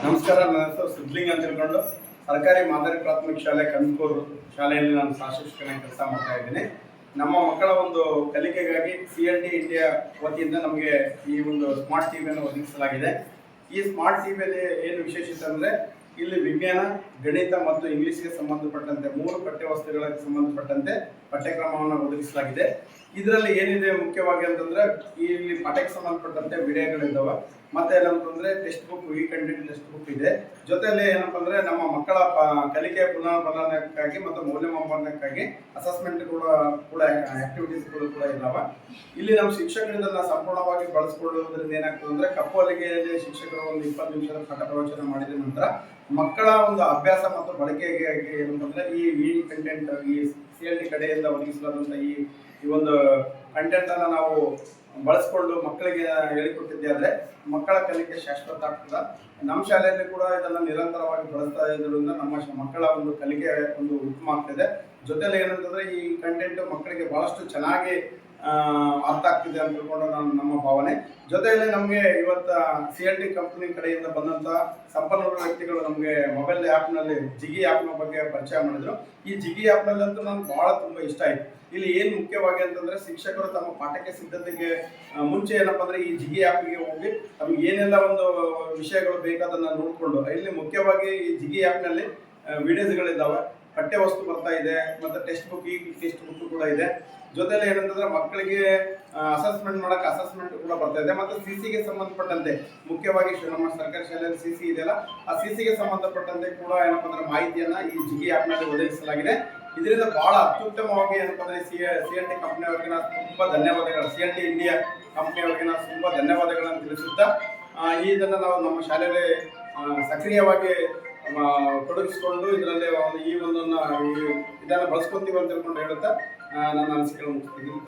ನಮಸ್ಕಾರ. ನನ್ನ ಹೆಸರು ಸಿದ್ಲಿಂಗ್ ಅಂತ ಹೇಳ್ಕೊಂಡು ಸರ್ಕಾರಿ ಮಾದರಿ ಪ್ರಾಥಮಿಕ ಶಾಲೆ ಕನ್ಕೂರು ಶಾಲೆಯಲ್ಲಿ ನಾನು ಸಹಶಿಕ್ಷಕನಾಗಿ ಕೆಲಸ ಮಾಡ್ತಾ ಇದ್ದೀನಿ. ನಮ್ಮ ಮಕ್ಕಳ ಒಂದು ಕಲಿಕೆಗಾಗಿ CLT ಇಂಡಿಯಾ ವತಿಯಿಂದ ನಮಗೆ ಈ ಒಂದು ಸ್ಮಾರ್ಟ್ ಟಿವಿಯನ್ನು ಒದಗಿಸಲಾಗಿದೆ. ಈ ಸ್ಮಾರ್ಟ್ ಟಿವಿಯಲ್ಲಿ ಏನು ವಿಶೇಷತೆ ಅಂದರೆ ಇಲ್ಲಿ ವಿಜ್ಞಾನ, ಗಣಿತ ಮತ್ತು ಇಂಗ್ಲೀಷ್ಗೆ ಸಂಬಂಧಪಟ್ಟಂತೆ 3 ಪಠ್ಯವಸ್ತುಗಳಿಗೆ ಸಂಬಂಧಪಟ್ಟಂತೆ ಪಠ್ಯಕ್ರಮವನ್ನು ಒದಗಿಸಲಾಗಿದೆ. ಇದರಲ್ಲಿ ಏನಿದೆ ಮುಖ್ಯವಾಗಿ ಅಂತಂದರೆ ಇಲ್ಲಿ ಪಾಠಕ್ಕೆ ಸಂಬಂಧಪಟ್ಟಂತೆ ವಿಡಿಯೋಗಳಿದ್ದಾವೆ. ಮತ್ತೆ ಏನಂತಂದರೆ ಟೆಕ್ಸ್ಟ್ ಬುಕ್, ಈ ಕಂಟೆಂಟ್ ಟೆಕ್ಸ್ಟ್ ಬುಕ್ ಇದೆ. ಜೊತೆಯಲ್ಲಿ ಏನಪ್ಪ ಅಂದರೆ ನಮ್ಮ ಮಕ್ಕಳ ಕಲಿಕೆ ಪುನರ್ಬಲನಕ್ಕಾಗಿ ಮತ್ತು ಮೌಲ್ಯಮಾಪನಕ್ಕಾಗಿ ಅಸೆಸ್ಮೆಂಟ್ ಕೂಡ ಆಕ್ಟಿವಿಟೀಸ್ಗಳು ಕೂಡ ಇದ್ದಾವೆ. ಇಲ್ಲಿ ನಮ್ಮ ಶಿಕ್ಷಕರು ಇದನ್ನು ಸಂಪೂರ್ಣವಾಗಿ ಬಳಸಿಕೊಳ್ಳುವುದರಿಂದ ಏನಾಗ್ತದೆ ಅಂದರೆ ಕಪ್ಪು ಹಲಗೆಯಲ್ಲಿ ಶಿಕ್ಷಕರು ಒಂದು 20 ನಿಮಿಷದ ಪಾಠ ಪ್ರವಚನ ಮಾಡಿದ ನಂತರ ಮಕ್ಕಳ ಒಂದು ಅಭ್ಯಾಸ ಮತ್ತು ಬಳಕೆಗೆ ಏನಂತಂದರೆ ಈ ಕಂಟೆಂಟ್ ಈ CLT ಕಡೆಯಿಂದ ಒದಗಿಸಲಾದಂಥ ಈ ಒಂದು ಕಂಟೆಂಟನ್ನು ನಾವು ಬಳಸ್ಕೊಂಡು ಮಕ್ಕಳಿಗೆ ಹೇಳಿಕೊಟ್ಟಿದ್ದೆ ಆದರೆ ಮಕ್ಕಳ ಕಲಿಕೆ ಶಾಶ್ವತ ಆಗ್ತದೆ. ನಮ್ಮ ಶಾಲೆಯಲ್ಲಿ ಕೂಡ ಇದನ್ನು ನಿರಂತರವಾಗಿ ಬಳಸ್ತಾ ಇರೋದ್ರಿಂದ ನಮ್ಮ ಮಕ್ಕಳ ಒಂದು ಕಲಿಕೆ ಒಂದು ಉತ್ತಮ ಆಗ್ತಿದೆ. ಜೊತೆಲಿ ಏನಂತಂದರೆ ಈ ಕಂಟೆಂಟ್ ಮಕ್ಕಳಿಗೆ ಭಾಳಷ್ಟು ಚೆನ್ನಾಗಿ ಅರ್ಥ ಆಗ್ತಿದೆ ಅಂತ ತಿಳ್ಕೊಂಡು ನಮ್ಮ ಭಾವನೆ. ಜೊತೆಯಲ್ಲಿ ನಮಗೆ ಇವತ್ತು CLT ಕಂಪ್ನಿ ಕಡೆಯಿಂದ ಬಂದಂಥ ಸಂಪನ್ಮೂಲ ವ್ಯಕ್ತಿಗಳು ನಮಗೆ ಮೊಬೈಲ್ ಆ್ಯಪ್ನಲ್ಲಿ ಜಿಗಿ ಆ್ಯಪ್ನ ಬಗ್ಗೆ ಪರಿಚಯ ಮಾಡಿದ್ರು. ಈ ಜಿಗಿ ಆ್ಯಪ್ನಲ್ಲಂತೂ ನನಗೆ ಭಾಳ ತುಂಬ ಇಷ್ಟ ಆಯಿತು. ಇಲ್ಲಿ ಏನು ಮುಖ್ಯವಾಗಿ ಅಂತಂದರೆ ಶಿಕ್ಷಕರು ತಮ್ಮ ಪಾಠಕ್ಕೆ ಸಿದ್ಧತೆಗೆ ಮುಂಚೆ ಏನಪ್ಪ ಅಂದರೆ ಈ ಜಿಗಿ ಆ್ಯಪ್ಗೆ ಹೋಗಿ ತಮಗೆ ಏನೆಲ್ಲ ಒಂದು ವಿಷಯಗಳು ಬೇಕಾದನ್ನು ನೋಡಿಕೊಂಡು ಇಲ್ಲಿ ಮುಖ್ಯವಾಗಿ ಈ ಜಿಗಿ ಆ್ಯಪ್ನಲ್ಲಿ ವಿಡಿಯೋಸ್ಗಳಿದ್ದಾವೆ, ಪಠ್ಯವಸ್ತು ಬರ್ತಾ ಇದೆ, ಮತ್ತು ಟೆಕ್ಸ್ಟ್ ಬುಕ್ ಕೂಡ ಇದೆ. ಜೊತೆಲಿ ಏನಂತಂದ್ರೆ ಮಕ್ಕಳಿಗೆ ಅಸೆಸ್ಮೆಂಟ್ ಮಾಡೋಕೆ ಅಸೆಸ್ಮೆಂಟ್ ಕೂಡ ಬರ್ತಾ ಇದೆ. ಮತ್ತು CCಗೆ ಸಂಬಂಧಪಟ್ಟಂತೆ ಮುಖ್ಯವಾಗಿ ನಮ್ಮ ಸರ್ಕಾರಿ ಶಾಲೆಯಲ್ಲಿ CC ಇದೆಯಲ್ಲ, ಆ CCಗೆ ಸಂಬಂಧಪಟ್ಟಂತೆ ಕೂಡ ಏನಪ್ಪ ಅಂದ್ರೆ ಮಾಹಿತಿಯನ್ನು ಈ ಜಿಗಿ ಆ್ಯಪ್ನಲ್ಲಿ ಒದಗಿಸಲಾಗಿದೆ. ಇದರಿಂದ ಬಹಳ ಅತ್ಯುತ್ತಮವಾಗಿ ಏನಪ್ಪ ಅಂದರೆ CLT ಕಂಪ್ನಿಯವರಿಗೆ ನಾನು ತುಂಬ ಧನ್ಯವಾದಗಳು, CLT ಇಂಡಿಯಾ ಕಂಪ್ನಿಯವರಿಗೆ ನಾನು ತುಂಬ ಧನ್ಯವಾದಗಳನ್ನು ತಿಳಿಸುತ್ತಾ ಇದನ್ನು ನಾವು ನಮ್ಮ ಶಾಲೆಯಲ್ಲಿ ಸಕ್ರಿಯವಾಗಿ ತೊಡಗಿಸಿಕೊಂಡು ಇದರಲ್ಲಿ ಇದನ್ನು ಬಳಸ್ಕೊತೀವಿ ಅಂತ ಹೇಳ್ಕೊಂಡು ಹೇಳುತ್ತಾ ನನ್ನ ಅನಿಸಿಕೆ ಮುಗಿಸ್ತೀನಿ.